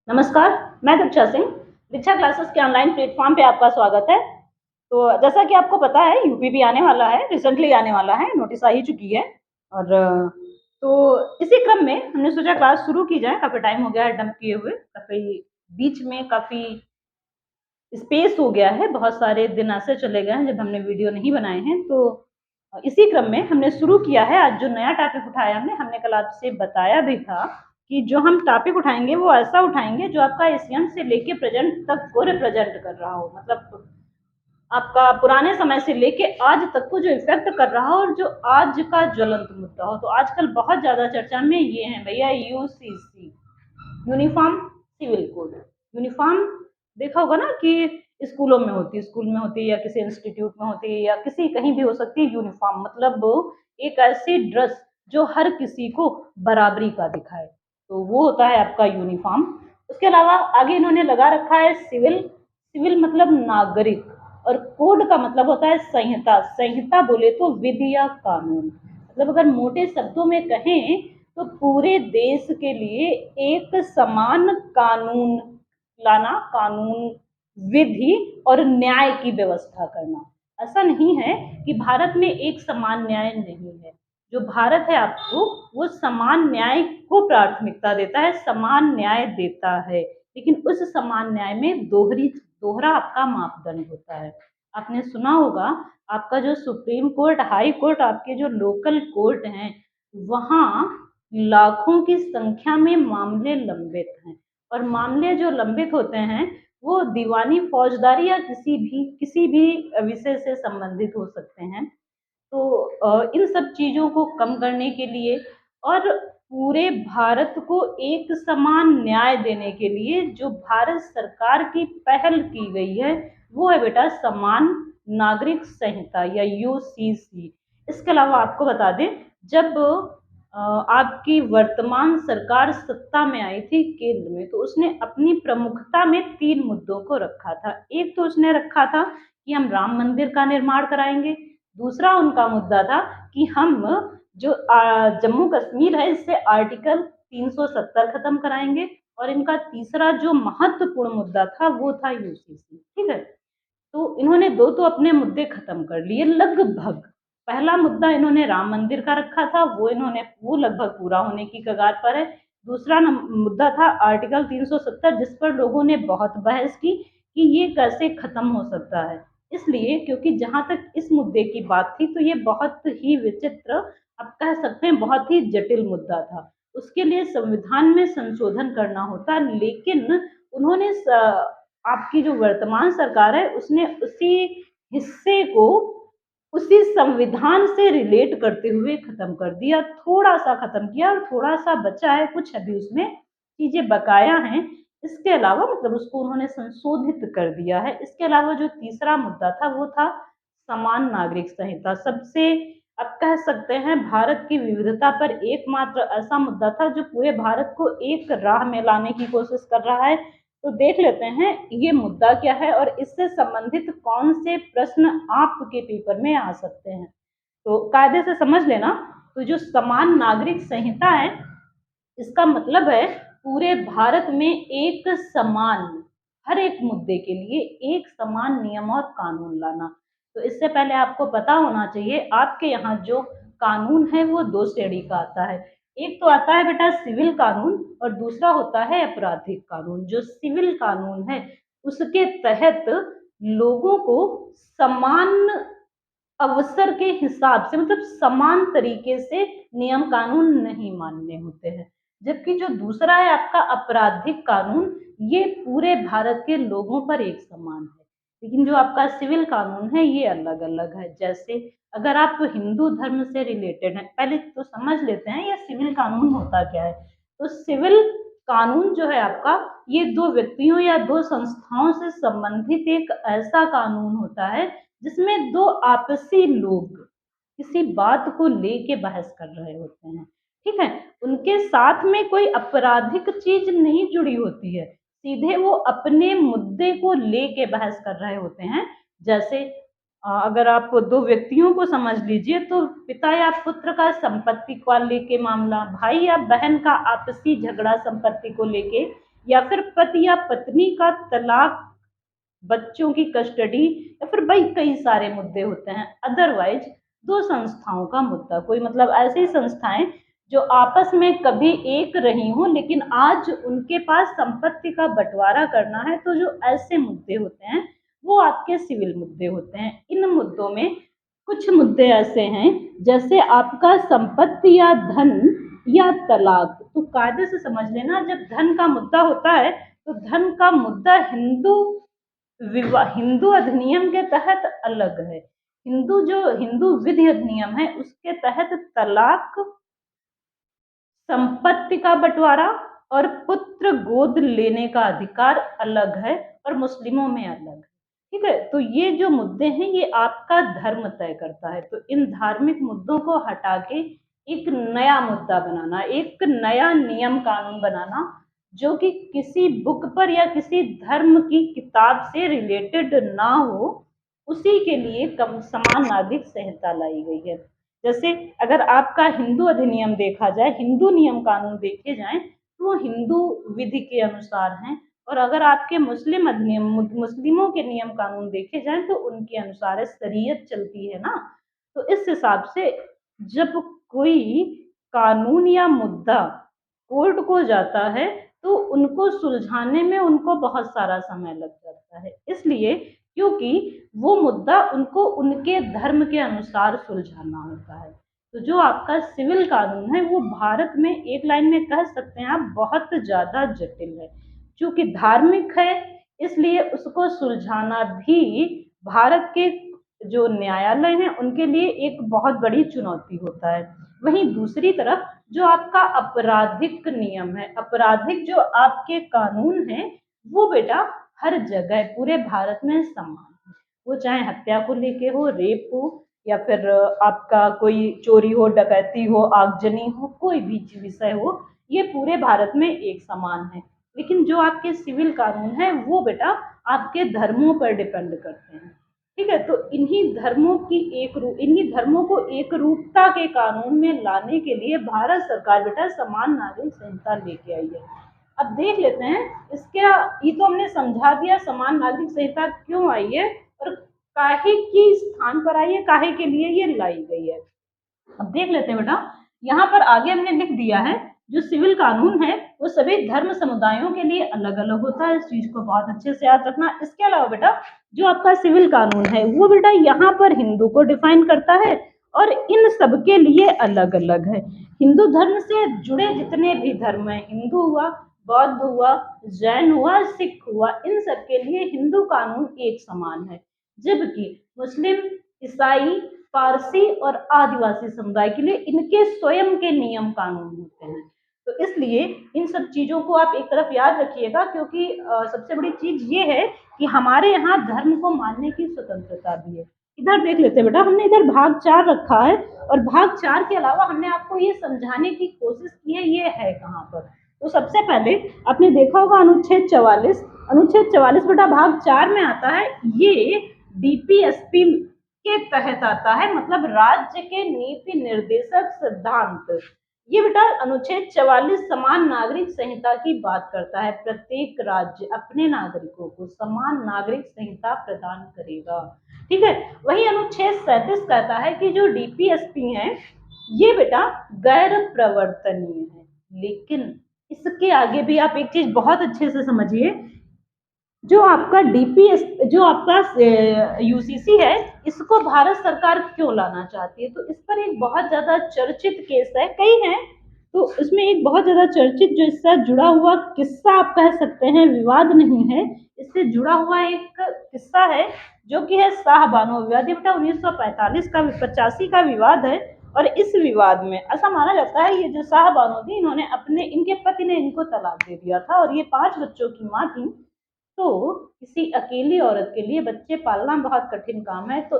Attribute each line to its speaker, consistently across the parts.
Speaker 1: नमस्कार, मैं दीक्षा सिंह। दीक्षा क्लासेस के ऑनलाइन प्लेटफ़ॉर्म पे आपका स्वागत है। तो जैसा कि आपको पता है यूपी भी आने वाला है, रिसेंटली आने वाला है, नोटिस आ ही चुकी है और तो इसी क्रम में हमने सोचा क्लास शुरू की जाए, काफ़ी टाइम हो गया है डंप किए हुए, काफ़ी बीच में काफ़ी स्पेस हो गया है, बहुत सारे दिन ऐसे चले गए हैं जब हमने वीडियो नहीं बनाए हैं। तो इसी क्रम में हमने शुरू किया है, आज जो नया टॉपिक उठाया हमने कल आपसे बताया भी था कि जो हम टॉपिक उठाएँगे वो ऐसा उठाएँगे जो आपका एशियन से लेके प्रेज़ेंट तक को रिप्रेज़ेंट कर रहा हो। मतलब आपका पुराने समय से लेके आज तक को जो इफ़ेक्ट कर रहा हो और जो आज का ज्वलंत मुद्दा हो। तो आजकल बहुत ज़्यादा चर्चा में ये हैं भैया UCC, uniform civil code. Uniform देखा होगा ना कि स्कूलों में होती है, स्कूल में होती है या किसी इंस्टीट्यूट में होती है या किसी कहीं भी हो सकती है यूनिफ़ॉर्म मतलब एक ऐसी ड्रेस जो हर किसी को बराबरी का दिखाए, तो वो होता है आपका यूनिफ़ॉर्म। उसके अलावा आगे इन्होंने लगा रखा है सिविल, सिविल मतलब नागरिक और कोड का मतलब होता है संहिता। संहिता बोले तो विधि या कानून। मतलब अगर मोटे शब्दों में कहें तो पूरे देश के लिए एक समान कानून लाना, कानून, विधि और न्याय की व्यवस्था करना। ऐसा नहीं है कि भारत में एक समान न्याय नहीं है। जो भारत है आपको वो समान न्याय को प्राथमिकता देता है, समान न्याय देता है। लेकिन उस समान न्याय में दोहरा आपका मापदंड होता है। आपने सुना होगा आपका जो सुप्रीम कोर्ट, हाई कोर्ट, आपके जो लोकल कोर्ट हैं, वहाँ लाखों की संख्या में मामले लंबित हैं और मामले जो लंबित होते हैं वो दीवानी फौजदारी या किसी भी विषय से संबंधित हो सकते हैं। तो इन सब चीज़ों को कम करने के लिए और पूरे भारत को एक समान न्याय देने के लिए जो भारत सरकार की पहल की गई है वो है बेटा समान नागरिक संहिता या यूसीसी। इसके अलावा आपको बता दें जब आपकी वर्तमान सरकार सत्ता में आई थी केंद्र में तो उसने अपनी प्रमुखता में 3 मुद्दों को रखा था। एक तो उसने रखा था कि हम राम मंदिर का निर्माण कराएँगे। दूसरा उनका मुद्दा था कि हम जो जम्मू कश्मीर है इससे आर्टिकल 370 खत्म कराएँगे और इनका तीसरा जो महत्वपूर्ण मुद्दा था वो था यूसीसी, ठीक है? तो इन्होंने 2 तो अपने मुद्दे खत्म कर लिए लगभग। पहला मुद्दा इन्होंने राम मंदिर का रखा था, वो लगभग पूरा होने की कगार पर है। दूसरा मुद्दा था आर्टिकल 370 जिस पर लोगों ने बहुत बहस की कि ये कैसे खत्म हो सकता है। इसलिए क्योंकि जहाँ तक इस मुद्दे की बात थी तो ये बहुत ही विचित्र, आप कह सकते हैं बहुत ही जटिल मुद्दा था। उसके लिए संविधान में संशोधन करना होता लेकिन उन्होंने आपकी जो वर्तमान सरकार है उसने उसी हिस्से को उसी संविधान से रिलेट करते हुए खत्म कर दिया, थोड़ा-सा खत्म किया और थोड़ा-सा बचा है, कुछ अभी उसमें चीज़ें बकाया हैं। इसके अलावा मतलब उसको उन्होंने संशोधित कर दिया है। इसके अलावा जो तीसरा मुद्दा था वो था समान नागरिक संहिता। सबसे आप कह सकते हैं भारत की विविधता पर एकमात्र ऐसा मुद्दा था जो पूरे भारत को एक राह में लाने की कोशिश कर रहा है। तो देख लेते हैं ये मुद्दा क्या है और इससे संबंधित कौन से प्रश्न आपके पेपर में आ सकते हैं। तो कायदे से समझ लेना, तो जो समान नागरिक संहिता है इसका मतलब है पूरे भारत में एक समान, हर एक मुद्दे के लिए एक समान नियम और कानून लाना। तो इससे पहले आपको पता होना चाहिए आपके यहाँ जो कानून है वो 2 श्रेणी का आता है। एक तो आता है बेटा सिविल कानून और दूसरा होता है आपराधिक कानून। जो सिविल कानून है उसके तहत लोगों को समान अवसर के हिसाब से मतलब समान तरीके से नियम कानून नहीं मानने होते हैं। जबकि जो दूसरा है आपका आपराधिक कानून, ये पूरे भारत के लोगों पर एक समान है। लेकिन जो आपका सिविल कानून है ये अलग-अलग है। जैसे अगर आप हिंदू धर्म से रिलेटेड हैं, पहले तो समझ लेते हैं ये सिविल कानून होता क्या है। तो सिविल कानून जो है आपका ये 2 व्यक्तियों या 2 संस्थाओं से संबंधित एक ऐसा कानून होता है जिसमें 2 आपसी लोग किसी बात को लेके बहस कर रहे होते हैं, ठीक है? उनके साथ में कोई आपराधिक चीज़ नहीं जुड़ी होती है, सीधे वो अपने मुद्दे को लेके बहस कर रहे होते हैं। जैसे अगर आप 2 व्यक्तियों को समझ लीजिए तो पिता या पुत्र का संपत्ति को लेके मामला, भाई या बहन का आपसी झगड़ा संपत्ति को लेके या फिर पति या पत्नी का तलाक, बच्चों की कस्टडी, या फिर भाई कई सारे मुद्दे होते हैं। अदरवाइज दो संस्थाओं का मुद्दा, कोई मतलब ऐसी संस्थाएं जो आपस में कभी एक रही हों लेकिन आज उनके पास संपत्ति का बंटवारा करना है, तो जो ऐसे मुद्दे होते हैं वो आपके सिविल मुद्दे होते हैं। इन मुद्दों में कुछ मुद्दे ऐसे हैं जैसे आपका संपत्ति या धन या तलाक। तो कायदे से समझ लेना, जब धन का मुद्दा होता है तो धन का मुद्दा हिंदू अधिनियम के तहत अलग है। हिंदू विधि अधिनियम है उसके तहत तलाक, संपत्ति का बंटवारा और पुत्र गोद लेने का अधिकार अलग है और मुस्लिमों में अलग है। ठीक है, तो ये जो मुद्दे हैं ये आपका धर्म तय करता है। तो इन धार्मिक मुद्दों को हटा के एक नया मुद्दा बनाना, एक नया नियम कानून बनाना जो कि किसी बुक पर या किसी धर्म की किताब से रिलेटेड ना हो, उसी के लिए समान नागरिक संहिता लाई गई है। जैसे अगर आपका हिंदू अधिनियम देखा जाए, हिंदू नियम कानून देखे जाएं तो वो हिंदू विधि के अनुसार हैं, और अगर आपके मुस्लिम अधिनियम, मुस्लिमों के नियम कानून देखे जाएं तो उनके अनुसार शरीयत चलती है ना। तो इस हिसाब से जब कोई कानून या मुद्दा कोर्ट को जाता है तो उनको सुलझाने में उनको बहुत सारा समय लग जाता है, इसलिए क्योंकि वो मुद्दा उनको उनके धर्म के अनुसार सुलझाना होता है। तो जो आपका सिविल कानून है वो भारत में एक लाइन में कह सकते हैं आप बहुत ज़्यादा जटिल है। चूंकि धार्मिक है इसलिए उसको सुलझाना भी भारत के जो न्यायालय हैं उनके लिए एक बहुत बड़ी चुनौती होता है। वहीं दूसरी तरफ जो आपका आपराधिक नियम है, आपराधिक जो आपके कानून है, वो बेटा हर जगह पूरे भारत में समान है। वो चाहे हत्या को लेके हो, रेप हो, या फिर आपका कोई चोरी हो, डकैती हो, आगजनी हो, कोई भी विषय हो, ये पूरे भारत में एक समान है। लेकिन जो आपके सिविल कानून है वो बेटा आपके धर्मों पर डिपेंड करते हैं। ठीक है, तो इन्हीं धर्मों को एक रूपता के कानून में लाने के लिए भारत सरकार बेटा समान नागरिक संहिता लेके आई है। अब देख लेते हैं इसका, ये तो हमने समझा दिया समान नागरिक संहिता क्यों आई है और काहे की स्थान पर आई है, काहे के लिए ये लाई गई है। अब देख लेते हैं बेटा, यहाँ पर आगे हमने लिख दिया है जो सिविल कानून है वो सभी धर्म समुदायों के लिए अलग अलग होता है। इस चीज को बहुत अच्छे से याद रखना। इसके अलावा बेटा जो आपका सिविल कानून है वो बेटा यहाँ पर हिंदू को डिफाइन करता है और इन सब के लिए अलग अलग है। हिंदू धर्म से जुड़े जितने भी धर्म है, हिंदू हुआ, बौद्ध हुआ, जैन हुआ, सिख हुआ, इन सब के लिए हिंदू कानून एक समान है। जबकि मुस्लिम, ईसाई, पारसी और आदिवासी समुदाय के लिए इनके स्वयं के नियम कानून होते हैं। तो इसलिए इन सब चीजों को आप एक तरफ याद रखिएगा, क्योंकि सबसे बड़ी चीज ये है कि हमारे यहाँ धर्म को मानने की स्वतंत्रता भी है। इधर देख लेते हैं बेटा, हमने इधर भाग 4 रखा है और भाग 4 के अलावा हमने आपको ये समझाने की कोशिश की है ये है कहाँ पर। तो सबसे पहले आपने देखा होगा अनुच्छेद 44, अनुच्छेद 44 बेटा भाग 4 में आता है। ये डीपीएसपी के तहत आता है, मतलब राज्य के नीति निर्देशक सिद्धांत। ये बेटा अनुच्छेद 44 समान नागरिक संहिता की बात करता है। प्रत्येक राज्य अपने नागरिकों को समान नागरिक संहिता प्रदान करेगा। ठीक है, वही अनुच्छेद 37 कहता है कि जो डीपीएसपी है ये बेटा गैर प्रवर्तनीय है। लेकिन इसके आगे भी आप एक चीज बहुत अच्छे से समझिए, जो आपका जो आपका यूसीसी है इसको भारत सरकार क्यों लाना चाहती है, तो इस पर एक बहुत ज्यादा चर्चित केस है, कई हैं, तो इसमें एक बहुत ज्यादा चर्चित जो इससे जुड़ा हुआ किस्सा आप कह सकते हैं, विवाद नहीं है, इससे जुड़ा हुआ एक किस्सा है जो कि है शाहबानो विवाद। बेटा 1945 का 85 का विवाद है और इस विवाद में ऐसा माना जाता है ये जो शाहबानो थी इनके पति ने इनको तलाक दे दिया था और ये 5 बच्चों की माँ थी। तो किसी अकेली औरत के लिए बच्चे पालना बहुत कठिन काम है। तो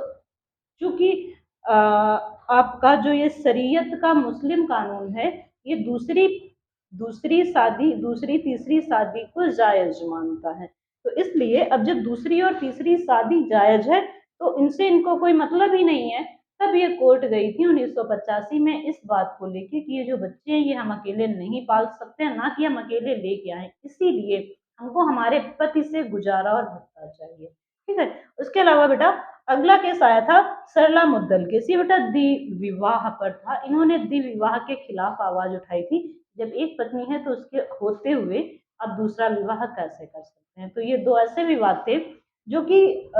Speaker 1: चूंकि आपका जो ये शरीयत का मुस्लिम कानून है ये दूसरी तीसरी शादी को जायज मानता है। तो इसलिए अब जब दूसरी और तीसरी शादी जायज है तो इनको कोई मतलब ही नहीं है तब ये कोर्ट गई थी 1985 में इस बात को लेके कि ये जो बच्चे हैं ये हम अकेले नहीं पाल सकते हैं, ना कि हम अकेले लेके आए, इसीलिए हमको हमारे पति से गुजारा और भत्ता चाहिए। ठीक है। उसके अलावा बेटा अगला केस आया था सरला मुद्दल केस। ये बेटा द्वि विवाह पर था। इन्होंने द्वि विवाह के खिलाफ आवाज उठाई थी। जब एक पत्नी है तो उसके होते हुए आप दूसरा विवाह कैसे कर सकते हैं। तो ये दो ऐसे विवाद थे जो कि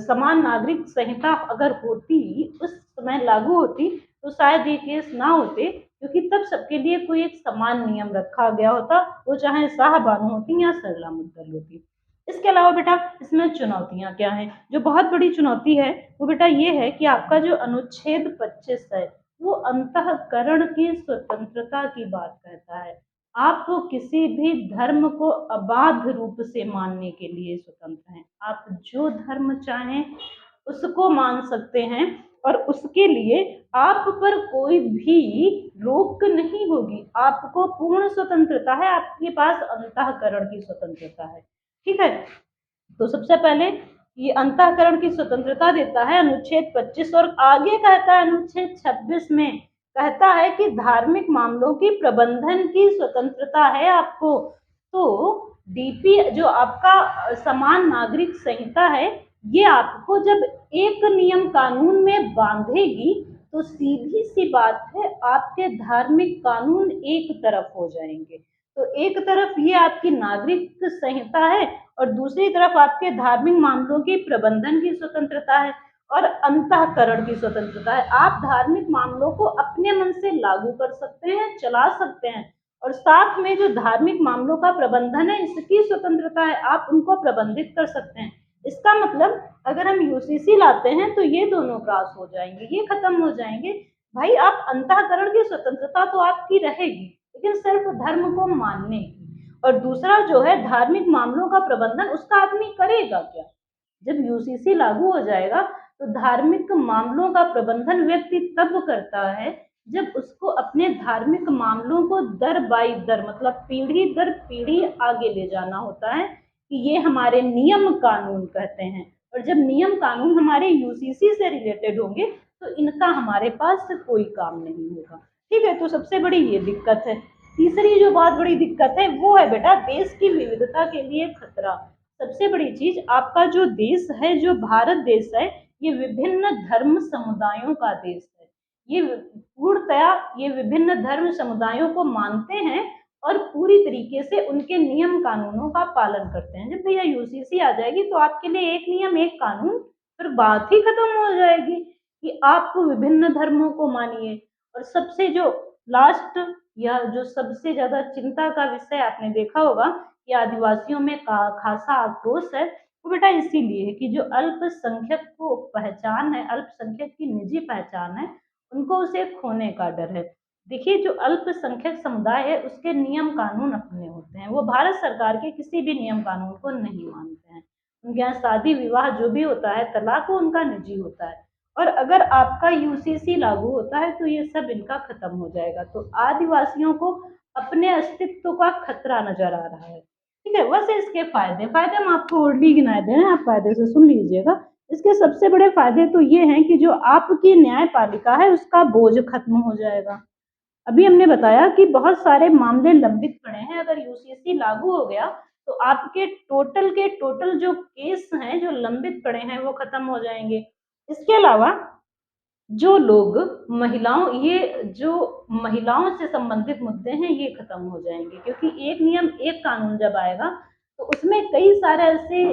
Speaker 1: समान नागरिक संहिता अगर होती, उस समय लागू होती, तो शायद ये केस ना होते, क्योंकि तब सबके लिए कोई एक समान नियम रखा गया होता, वो चाहे शाह बानो होती या सरला मुद्दल होती। इसके अलावा बेटा इसमें चुनौतियां क्या हैं? जो बहुत बड़ी चुनौती है वो बेटा ये है कि आपका जो अनुच्छेद 25 है वो अंतःकरण की स्वतंत्रता की बात कहता है। आप किसी भी धर्म को अबाध रूप से मानने के लिए स्वतंत्र हैं। आप जो धर्म चाहें उसको मान सकते हैं और उसके लिए आप पर कोई भी रोक नहीं होगी। आपको पूर्ण स्वतंत्रता है, आपके पास अंतःकरण की स्वतंत्रता है। ठीक है। तो सबसे पहले ये अंतःकरण की स्वतंत्रता देता है अनुच्छेद 25 और आगे कहता है अनुच्छेद 26 में कहता है कि धार्मिक मामलों की प्रबंधन की स्वतंत्रता है आपको। तो डीपी जो आपका समान नागरिक संहिता है ये आपको जब एक नियम कानून में बांधेगी तो सीधी सी बात है आपके धार्मिक कानून एक तरफ हो जाएंगे। तो एक तरफ ये आपकी नागरिक संहिता है और दूसरी तरफ आपके धार्मिक मामलों की प्रबंधन की स्वतंत्रता है और अंतःकरण की स्वतंत्रता है। आप धार्मिक मामलों को अपने मन से लागू कर सकते हैं, चला सकते हैं और साथ में जो धार्मिक मामलों का प्रबंधन है इसकी स्वतंत्रता है, आप उनको प्रबंधित कर सकते हैं। इसका मतलब अगर हम यूसीसी लाते हैं तो ये दोनों क्रॉस हो जाएंगे, ये खत्म हो जाएंगे। भाई आप अंतःकरण की स्वतंत्रता तो आपकी रहेगी लेकिन सिर्फ धर्म को मानने की, और दूसरा जो है धार्मिक मामलों का प्रबंधन उसका आदमी करेगा क्या। जब यूसीसी लागू हो जाएगा तो धार्मिक मामलों का प्रबंधन व्यक्ति तब करता है जब उसको अपने धार्मिक मामलों को दर बाई दर मतलब पीढ़ी दर पीढ़ी आगे ले जाना होता है कि ये हमारे नियम कानून कहते हैं। और जब नियम कानून हमारे यूसीसी से रिलेटेड होंगे तो इनका हमारे पास कोई काम नहीं होगा। ठीक है। तो सबसे बड़ी ये दिक्कत है। तीसरी जो बहुत बड़ी दिक्कत है वो है बेटा देश की विविधता के लिए खतरा। सबसे बड़ी चीज आपका जो देश है, जो भारत देश है, ये विभिन्न धर्म समुदायों का देश है। ये पूर्णतया ये विभिन्न धर्म समुदायों को मानते हैं और पूरी तरीके से उनके नियम कानूनों का पालन करते हैं। जब भैया यूसीसी आ जाएगी तो आपके लिए एक नियम एक कानून, फिर बात ही खत्म हो जाएगी कि आप विभिन्न धर्मों को मानिए। और सबसे जो लास्ट या जो सबसे ज्यादा चिंता का विषय आपने देखा होगा कि आदिवासियों में खासा आक्रोश है, वो बेटा इसीलिए है कि जो अल्पसंख्यक को पहचान है, अल्पसंख्यक की निजी पहचान है, उनको उसे खोने का डर है। देखिए जो अल्पसंख्यक समुदाय है उसके नियम कानून अपने होते हैं, वो भारत सरकार के किसी भी नियम कानून को नहीं मानते हैं। उनके यहाँ शादी विवाह जो भी होता है, तलाक, वो उनका निजी होता है। और अगर आपका यूसीसी लागू होता है तो ये सब इनका खत्म हो जाएगा। तो आदिवासियों को अपने अस्तित्व का खतरा नजर आ रहा है। ठीक है। वैसे इसके फायदे फायदे हम आपको ओरली गिनाए दे रहे हैं, आप फायदे से सुन लीजिएगा। इसके सबसे बड़े फायदे तो ये हैं कि जो आपकी न्यायपालिका है उसका बोझ खत्म हो जाएगा। अभी हमने बताया कि बहुत सारे मामले लंबित पड़े हैं, अगर यूसीसी लागू हो गया तो आपके टोटल के टोटल जो केस हैं जो लंबित पड़े हैं वो खत्म हो जाएंगे। इसके अलावा जो लोग महिलाओं से संबंधित मुद्दे हैं ये खत्म हो जाएंगे, क्योंकि एक नियम एक कानून जब आएगा तो उसमें कई सारे ऐसे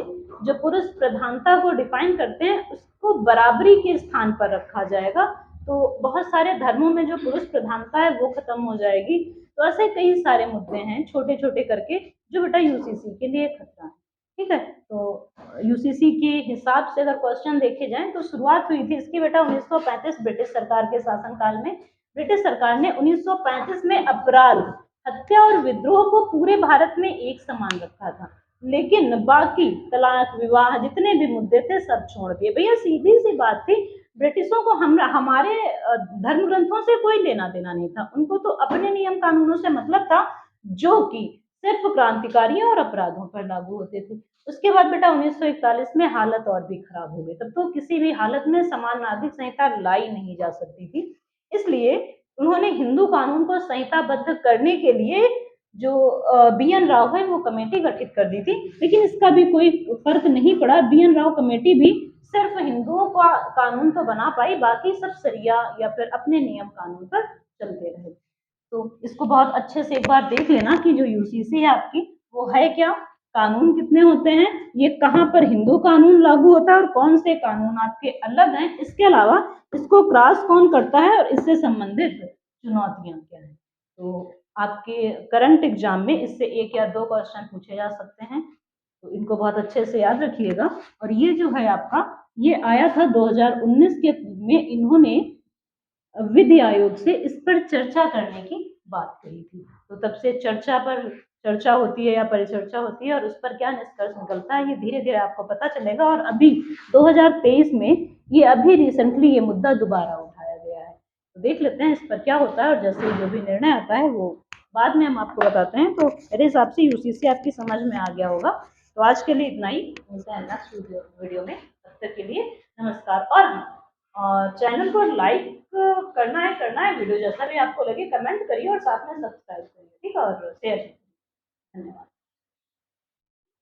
Speaker 1: जो पुरुष प्रधानता को डिफाइन करते हैं उसको बराबरी के स्थान पर रखा जाएगा। तो बहुत सारे धर्मों में जो पुरुष प्रधानता है वो खत्म हो जाएगी। तो ऐसे कई सारे मुद्दे हैं छोटे छोटे करके जो बेटा यूसीसी के लिए खतरा है। ठीक है। तो यूसीसी के हिसाब से अगर क्वेश्चन देखे जाएं तो शुरुआत हुई थी इसकी बेटा 1935 ब्रिटिश सरकार के शासनकाल में। ब्रिटिश सरकार ने 1935 में अपराध, हत्या और विद्रोह को पूरे भारत में एक समान रखा था, लेकिन बाकी तलाक, विवाह, जितने भी मुद्दे थे सब छोड़ दिए। भैया सीधी सी बात थी, ब्रिटिशों को हमारे धर्म ग्रंथों से कोई लेना देना नहीं था, उनको तो अपने नियम कानूनों से मतलब था जो कि सिर्फ क्रांतिकारियों और अपराधों पर लागू होते थे। उसके बाद बेटा 1941 में हालत और भी खराब हो गई। तब तो किसी भी हालत में समान नागरिक संहिता लाई नहीं जा सकती थी। इसलिए उन्होंने हिंदू कानून को संहिताबद्ध करने के लिए जो बी.एन. राव है वो कमेटी गठित कर दी थी, लेकिन इसका भी कोई फर्क नहीं पड़ा। बी.एन. राव कमेटी भी सिर्फ हिंदुओं का कानून तो बना पाई, बाकी सब सरिया या फिर अपने नियम कानून पर चलते रहे। तो इसको बहुत अच्छे से एक बार देख लेना कि जो यूसीसी है आपकी वो है क्या, कानून कितने होते हैं, ये कहाँ पर हिंदू कानून लागू होता है और कौन से कानून आपके अलग हैं, इसके अलावा इसको क्रॉस कौन करता है और इससे संबंधित चुनौतियां क्या हैं। तो आपके करंट एग्जाम में इससे 1 या 2 क्वेश्चन पूछे जा सकते हैं, तो इनको बहुत अच्छे से याद रखिएगा। और ये जो है आपका, ये आया था 2019 के में, इन्होंने विधि आयोग से इस पर चर्चा करने की बात कही थी। तो तब से चर्चा होती है या परिचर्चा होती है और उस पर क्या निष्कर्ष निकलता है ये धीरे धीरे आपको पता चलेगा। और अभी 2023 में ये अभी रिसेंटली ये मुद्दा दोबारा उठाया गया है, तो देख लेते हैं इस पर क्या होता है और जैसे जो भी निर्णय आता है वो बाद में हम आपको बताते हैं। तो मेरे हिसाब से यूसीसी आपकी समझ में आ गया होगा। तो आज के लिए इतना ही, मिलते हैं नेक्स्ट वीडियो में। तब तक के लिए नमस्कार। और चैनल को लाइक करना है, वीडियो जैसा भी आपको लगे कमेंट करिए और साथ में सब्सक्राइब करिए, ठीक है, और शेयर करिए। धन्यवाद।